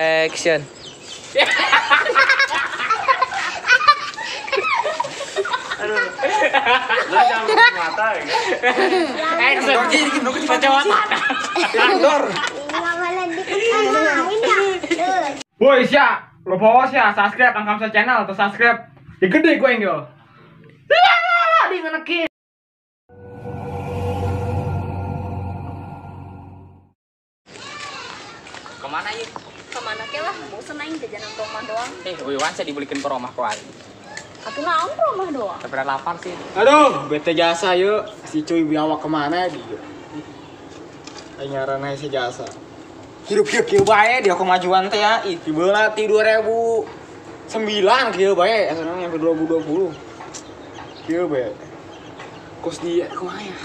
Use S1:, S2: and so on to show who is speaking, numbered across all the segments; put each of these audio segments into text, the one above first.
S1: Action.
S2: Aduh. Lu jangan buka mata ya.
S1: Action. Kecewatan.
S2: Dor. Boy, Sya, lo bawa Sya, subscribe ang Kamsa channel atau subscribe. Ya gede gue yang yo. Di ngenekin.
S1: Kemana yuk?
S3: Kemana ke lah, bosen aing jajanan rumah doang.
S1: Wiwan saya dibelikin ke rumah kuan.
S3: Aku naon rumah doang.
S1: Tapi lapar sih.
S2: Aduh, bete jasa yuk. Si cuy biawak kemana dia? Aing ngaranna si jasa. Hidup kieu bae dia kemajuan teh ya. Ih, tibeula ti 2009 kieu bae, asana sampai 2020. Kieu bae. Kos dia kumaha ya?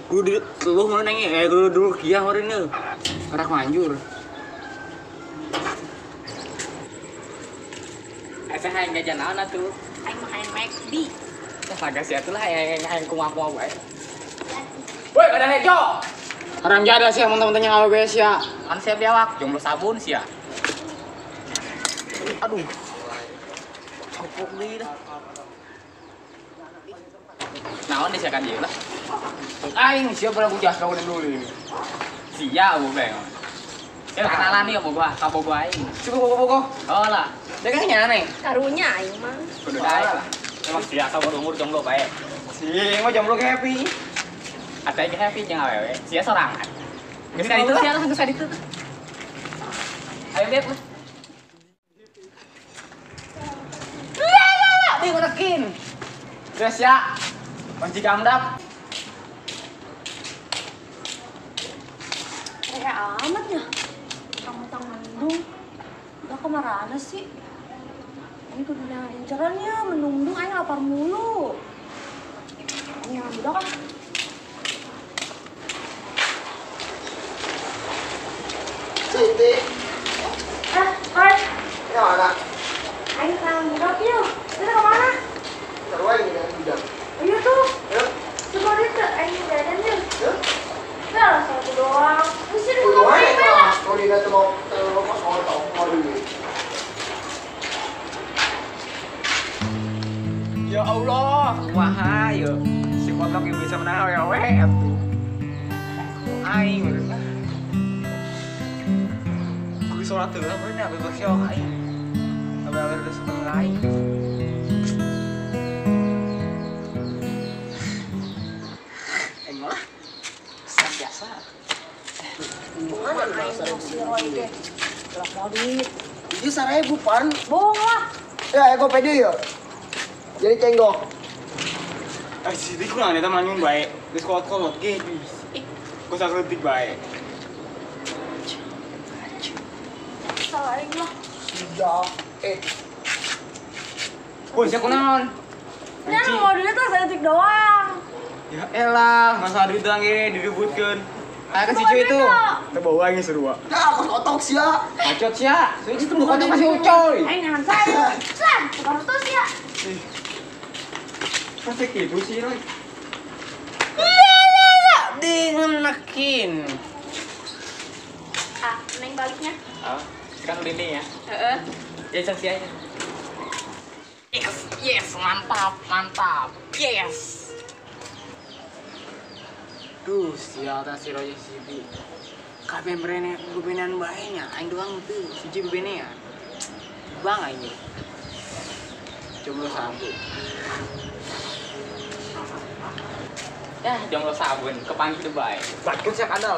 S2: Dulu lu mau nanya, dulu kieu meureun Arak manjur.
S1: Saya hayang jajan naon atuh?
S3: Aing makan McD.
S1: Tah kagak sia atuh lah hayang kumaha-kumaha bae. Woi, ada hejo.
S2: Haram jada sih teman-teman yang awe bees ya.
S1: Kan siap biawak, jomblo sabun sia.
S2: Aduh.
S1: Copok deui dah. Naon nih sia kan ieu lah.
S2: Aing siapa lagu jas kau dulu ini.
S1: Sia bu beng. Saya kenalan nih sama gua aing.
S2: Coba kok.
S1: Oh lah.
S2: Dia kan nyane.
S3: Karunya aing mah.
S1: Kudu daek lah. Emang sia sabar umur jomblo bae.
S2: Si mah jomblo happy.
S1: Ata ge happy jeung awewe. Sia sorangan. Geus ka ditu sia lah, geus ka ditu. Ayo bet lah.
S2: Di ngerekin. Guys ya. Kunci kamdap.
S3: Amat ya. Kamu mendung. Udah kemana sih? Ini kudu incerannya menunggu aing lapar mulu. Aing yang udah kan.
S2: Siti.
S3: Hai.
S2: Ya ada.
S3: Aing yang udah yuk. Kita kemana?
S2: Terus ini yang bidak.
S3: Ayo tuh.
S2: Ya.
S3: Coba deh, aing jalan yuk.
S2: Ya.
S3: Udah satu doang. Mesti
S2: Tuh
S3: ngomongin
S2: aja
S3: Bella.
S2: Mas, kalau dia terlepas mau dulu. Ya Allah, kumaha ya. Si kotok yang bisa menang awe atuh. Aing bener. Kudu salat heula bener bebas syok aing. Awe-awe udah sebentar aing. Aing malah biasa.
S3: Mana aing mau si Roy deh. Gelap mau duit.
S2: Ini 1.000 pan.
S3: Bohong lah.
S2: Ya, ego pede ya. Jadi cenggok. Si Dik kurang ada manyun baik. Geus kolot-kolot ge. Geus sakeutik bae.
S3: Salah aing lah.
S2: Sudah. Woi, sia kunaon?
S3: Nah, mau duit tuh sedetik doang.
S2: Ya elah, masa duit doang ge direbutkeun. Aya kan si cuy itu. Teu bawa ge sarua.
S4: Nah, pas otok sia.
S2: Bacot sia. Cuy itu bukan masih ucoy.
S3: Aing nahan saya. San, tukar tuh sih ya.
S2: Pasti gitu sih, Roy.
S1: Dingenekin.
S3: Ah, neng baliknya.
S1: Oh, sekarang lini ya.
S3: Heeh.
S1: Ya saksi aja. Yes, mantap. Yes.
S2: Duh, sial si Roy si Bi. Kabeh brene bebenan bae nya, aing doang teu siji bebene ya. Bang aing. Jomblo sabun.
S1: Ya, jomblo sabun, kepanggil bae.
S2: Bakul sia kada.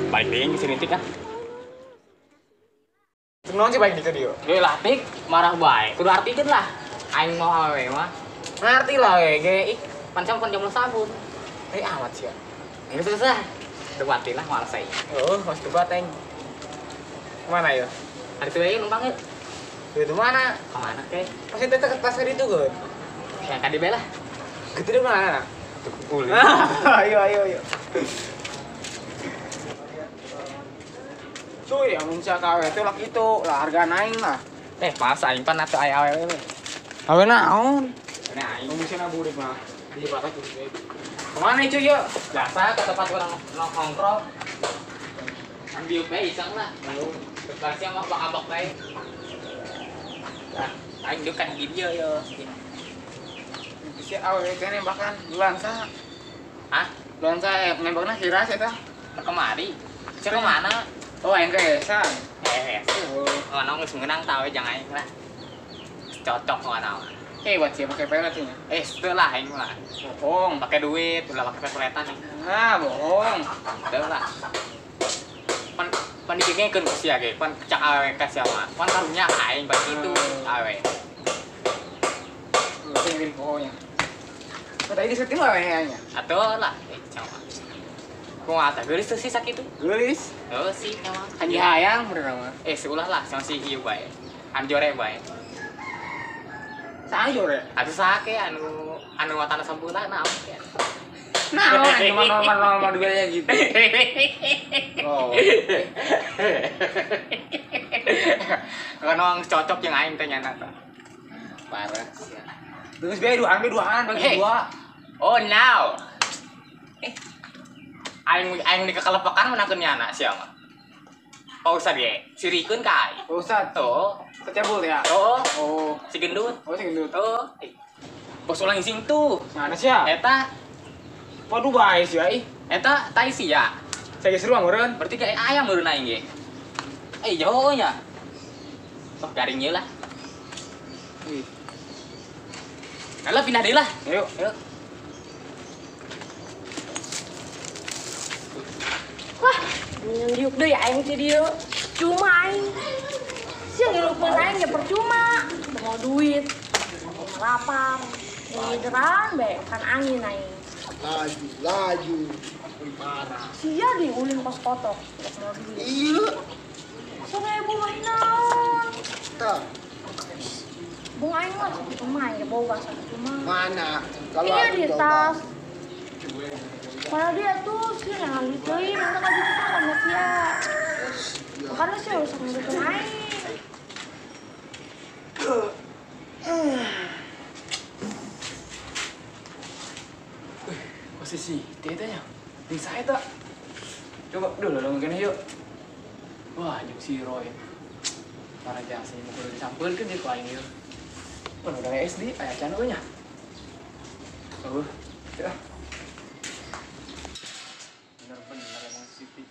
S1: Balik deui ke sini tik ah.
S2: Sebenarnya sih baik di dia.
S1: Yo lah tik, marah bae. Kudu artikeun lah. Aing mau awewe mah.
S2: Ngerti lah ge.
S1: Ih, pancam kon jomblo sabun.
S2: Amat sih.
S1: Ini susah. Debati lah malas aing.
S2: Oh, mas debat aing. Kemana ya?
S1: Hari itu aja numpang yuk.
S2: Itu mana?
S1: Kemana kek?
S2: Pasti tetep ke pasar itu kan?
S1: Yang kan di bela.
S2: Gitu deh mana?
S1: Kulit.
S2: Ayo. Cuy, amun sia kawe teh lak itu, lah harga naing lah.
S1: Pas aing pan atuh aya awewe we.
S2: Awe naon?
S1: Nah, aing
S2: Amun sia naburik mah. Di batak cuy.
S1: kemana cuy yuk? Biasa ke tempat orang nongkrong. Ambil bae iseng lah. Terpaksa mah abak bae. Nah, aing dekat dia ya.
S2: Si awe kan nembakan luansa.
S1: Hah?
S2: Luansa nembakna kira sih tah.
S1: Kemari. Cek kemana?
S2: Oh, yang ke Esa.
S1: Oh, nó nggak sengenang tahu jangan aing lah. Cocok mana?
S2: Buat siapa pakai pelet ini?
S1: Setelah aing lah.
S2: Bohong.
S1: Pakai duit, udah pakai pepetan nih.
S2: Bohong.
S1: Setelah. Pan dipikirkan ke sia ge, pan cak awe ka sia mah. Pan karunya aing bagi itu awe.
S2: Pengen pokoknya. Tadi disetim awenya.
S1: Atuh lah, cama. Ku ngata geulis teu sih sakit itu.
S2: Gelis.
S1: Oh sih, cama.
S2: Kan hayang bener mah.
S1: Seulah lah, sama si ieu bae. Anu jore bae.
S2: Sayur ya.
S1: Atuh sake anu watana sampula naon ya.
S2: Nah, cuma normal duitnya gitu. Oh.
S1: Kan cocok jeung aing teh nyana tah. Parah.
S2: Terus duaan bagi dua.
S1: Oh now. Aing di kekelepakan menakeun nyana sia mah. Pausa ge, sirikeun ka aing.
S2: Ustad
S1: Tuh,
S2: kecebul ya.
S1: oh, si gendut.
S2: Oh, sing gendut.
S1: Tuh. Bos ulang ising tuh.
S2: Mana sih ya?
S1: Eta,
S2: Waduh bae sih ai.
S1: eta tai sia.
S2: Saya geus ruang meureun.
S1: Berarti kayak ayam meureun aing ge. Jauh nya. Sok garing ieu lah. Lah pindah deui lah.
S2: Yuk.
S3: Wah, yang diuk deh aing teh dieu. Cuma aing. Sia ngilukeun aing ge percuma. Mau duit. Lapar. Ini deran be kan angin aing.
S4: Laju parah.
S3: Sia diulin pas foto. Mau duit.
S4: Iya.
S3: 1.000 mah naon?
S4: Tah,
S3: Bung aing mah cuma aing ge boga cuma.
S4: mana? Kalau
S3: Ini
S4: aku
S3: di
S4: coba.
S3: tas. Mana dia tuh sih yang lagi deui minta ka gitu sama sia. Makanya sih harus nguruskan aing.
S2: Posisi tetenya. Di saya tak. Coba dulu dong gini yuk. Wah, jeung si Roy. Para jasa mau kudu disampulkeun dia ku aing ieu. Pan udah SD aya can we nya. Ya. Bener-bener emang Siti.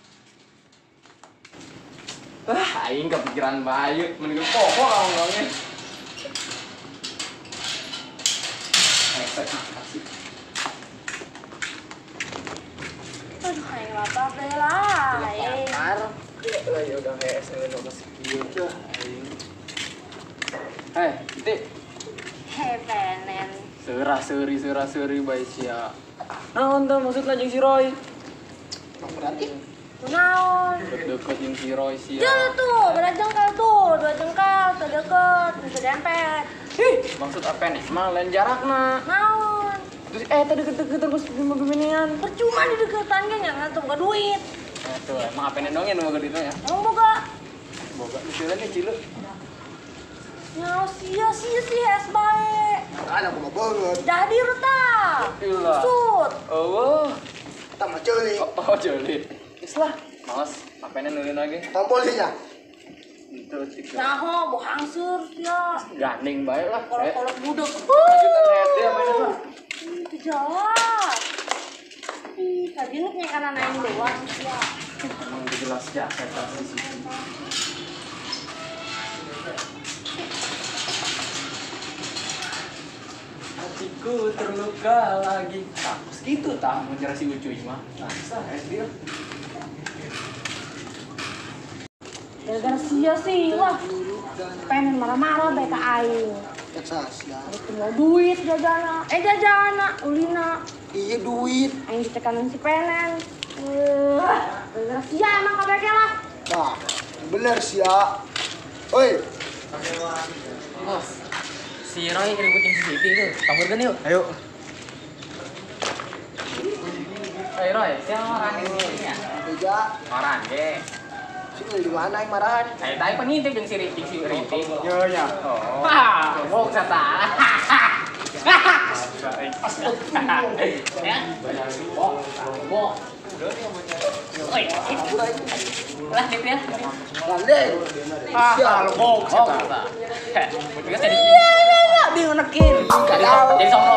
S1: Aing kepikiran bae, mending pokok kalau ngomongin.
S3: Aduh, aing lapar deh lah. Aing.
S2: Ya udah kayak SD udah sekieu aing. Siti.
S3: Penen.
S2: Seuri bae sia. Naon teh maksudna jeung si Roy?
S4: Berarti
S3: Naon?
S2: Deket jeung si Roy sia.
S3: Jangan tuh, beda jengkal tuh, 2 jengkal, terdeket, bisa dempet.
S2: Maksud apa nih? Emang lain jarakna.
S3: Naon?
S2: Terus tadi deket-deket terus beginian.
S3: Percuma di deketan kan nggak ngantuk ke duit.
S2: Tuh, emang apa nendongnya nu gede ya?
S3: Emang boga?
S2: Boga misalnya nih cilu.
S3: Nyawa sia es bae.
S4: kan aku mau banget.
S3: Jadi reta.
S2: Iya.
S3: Sud.
S2: Oh,
S4: Kita mau celi.
S2: joli. Islah, males. Apanya nulin lagi?
S4: Tompolinya.
S2: Itu tiga.
S3: Nah, bo hangsur ya.
S2: Gandeng baik lah.
S3: Kolot-kolot budek.
S2: Lanjutan SD apa ini lah?
S3: Itu jelas. Tadi nu kayak kanan aing doang ya.
S2: Emang udah jelas ya, saya kasih sih. Hatiku terluka lagi. Nah, segitu tak mencerah si Ucuy mah. Nah, SD lah.
S3: Gara-gara sia sih, wah. Pengen marah-marah baik ke aing.
S4: Texas ya.
S3: Itu mau duit jajana, ulina.
S4: Iya duit.
S3: Aing ditekanin si Penen. Gara-gara sia emang kabeke lah.
S4: Nah, bener sih ya. Oi,
S1: Bos, si Roy ngeributin si Siti tuh. Kamburkan yuk.
S2: Ayo.
S1: Hey Roy, siapa orang ini ya?
S4: Beja.
S1: Orang deh.
S4: Sini di mana yang marahan?
S1: Saya tadi pengintip jeung si Riti.
S2: Yo ya.
S1: Oh. Wah, mau kata. Ya. Bo. Oi. Lah gitu ya.
S4: Landai.
S2: Kalau box
S1: Oh,
S2: eta.
S1: kita tadi
S3: Dia ngenekin.
S1: jadi sombong